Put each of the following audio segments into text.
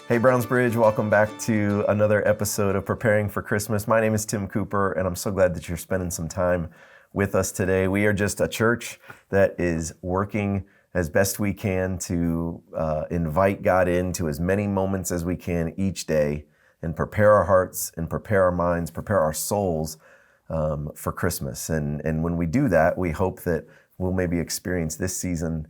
Hey, Brownsbridge, welcome back to another episode of Preparing for Christmas. My name is Tim Cooper, and I'm so glad that you're spending some time with us today. We are just a church that is working as best we can to invite God into as many moments as we can each day and prepare our hearts and prepare our minds, prepare our souls for Christmas. And when we do that, we hope that we'll maybe experience this season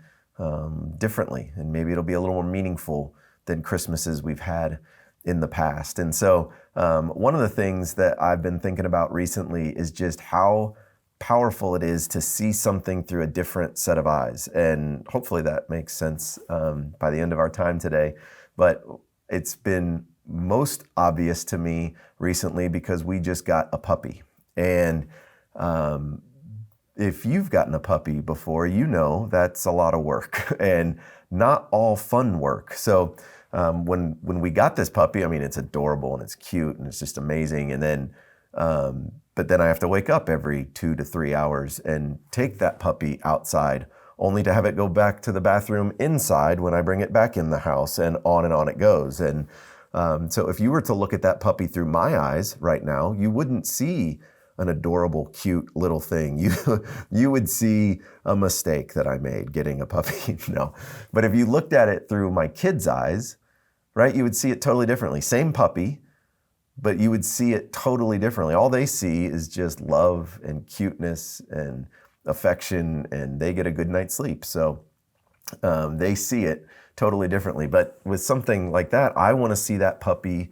differently, and maybe it'll be a little more meaningful than Christmases we've had in the past. And so one of the things that I've been thinking about recently is just how powerful it is to see something through a different set of eyes. And hopefully that makes sense by the end of our time today. But it's been most obvious to me recently because we just got a puppy. And if you've gotten a puppy before, you know that's a lot of work and not all fun work. So when we got this puppy, I mean, it's adorable and it's cute and it's just amazing. And then, but then I have to wake up every 2 to 3 hours and take that puppy outside, only to have it go back to the bathroom inside when I bring it back in the house, and on it goes. And so if you were to look at that puppy through my eyes right now, you wouldn't see an adorable, cute little thing. You would see a mistake that I made getting a puppy. No, but if you looked at it through my kids' eyes, right, you would see it totally differently. Same puppy, but you would see it totally differently. All they see is just love and cuteness and affection, and they get a good night's sleep. So they see it totally differently. But with something like that, I want to see that puppy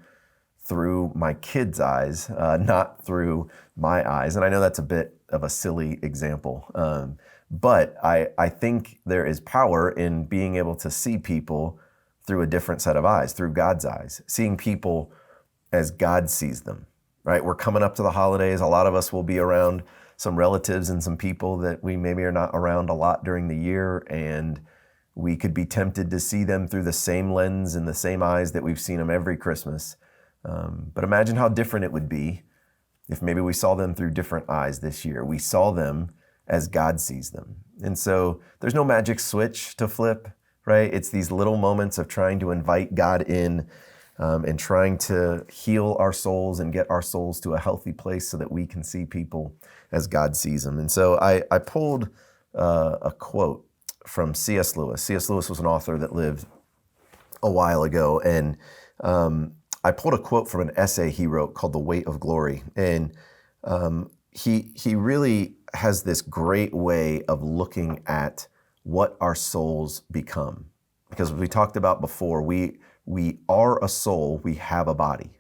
through my kids' eyes, not through my eyes. And I know that's a bit of a silly example, but I think there is power in being able to see people through a different set of eyes, through God's eyes, seeing people as God sees them, right? We're coming up to the holidays. A lot of us will be around some relatives and some people that we maybe are not around a lot during the year, and we could be tempted to see them through the same lens and the same eyes that we've seen them every Christmas. But imagine how different it would be if maybe we saw them through different eyes this year. We saw them as God sees them. And so there's no magic switch to flip, right? It's these little moments of trying to invite God in and trying to heal our souls and get our souls to a healthy place so that we can see people as God sees them. And so I pulled a quote from C.S. Lewis. C.S. Lewis was an author that lived a while ago, and I pulled a quote from an essay he wrote called The Weight of Glory. And he really has this great way of looking at what our souls become. Because as we talked about before, we are a soul, we have a body,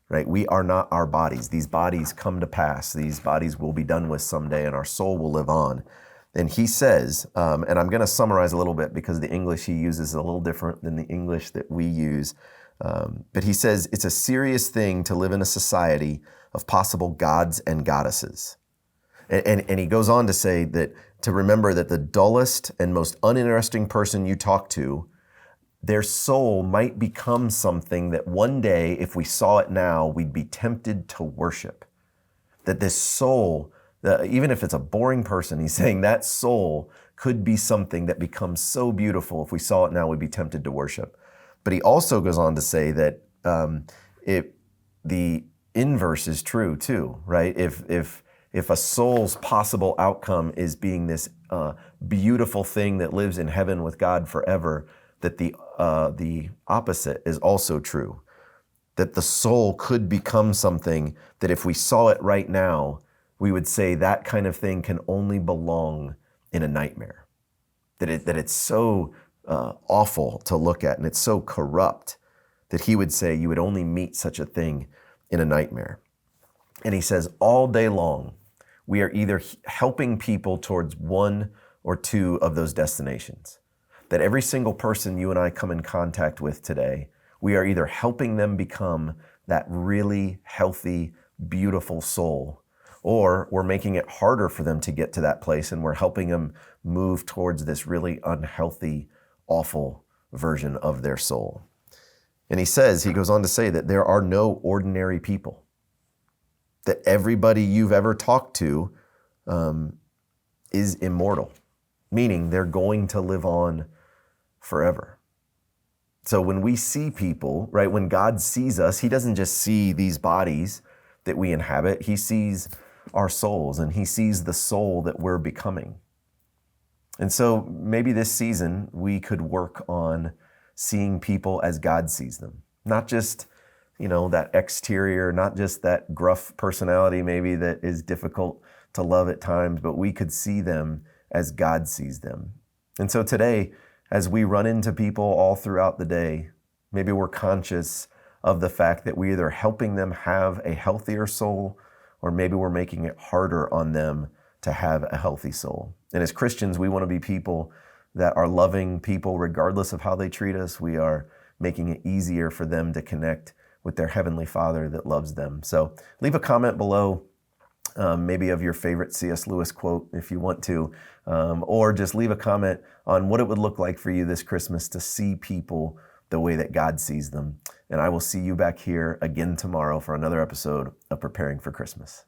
right? We are not our bodies. These bodies come to pass. These bodies will be done with someday, and our soul will live on. And he says, and I'm going to summarize a little bit because the English he uses is a little different than the English that we use. But he says, it's a serious thing to live in a society of possible gods and goddesses. And he goes on to say that to remember that the dullest and most uninteresting person you talk to, their soul might become something that one day, if we saw it now, we'd be tempted to worship. That this soul, even if it's a boring person, he's saying that soul could be something that becomes so beautiful, if we saw it now, we'd be tempted to worship. But he also goes on to say that the inverse is true too, right? If a soul's possible outcome is being this beautiful thing that lives in heaven with God forever, that the opposite is also true. That the soul could become something that if we saw it right now, we would say that kind of thing can only belong in a nightmare. That it's so awful to look at, and it's so corrupt that he would say you would only meet such a thing in a nightmare. And he says all day long, we are either helping people towards one or two of those destinations. That every single person you and I come in contact with today, we are either helping them become that really healthy, beautiful soul, or we're making it harder for them to get to that place, and we're helping them move towards this really unhealthy, awful version of their soul. And he goes on to say that there are no ordinary people. That everybody you've ever talked to is immortal, meaning they're going to live on forever. So when we see people, right, when God sees us, he doesn't just see these bodies that we inhabit. He sees our souls, and he sees the soul that we're becoming. And so maybe this season we could work on seeing people as God sees them, not just, that exterior, not just that gruff personality maybe that is difficult to love at times, but we could see them as God sees them. And so today, as we run into people all throughout the day, maybe we're conscious of the fact that we're either helping them have a healthier soul, or maybe we're making it harder on them to have a healthy soul. And as Christians, we want to be people that are loving people regardless of how they treat us. We are making it easier for them to connect with their Heavenly Father that loves them. So leave a comment below, maybe of your favorite C.S. Lewis quote if you want to, or just leave a comment on what it would look like for you this Christmas to see people the way that God sees them. And I will see you back here again tomorrow for another episode of Preparing for Christmas.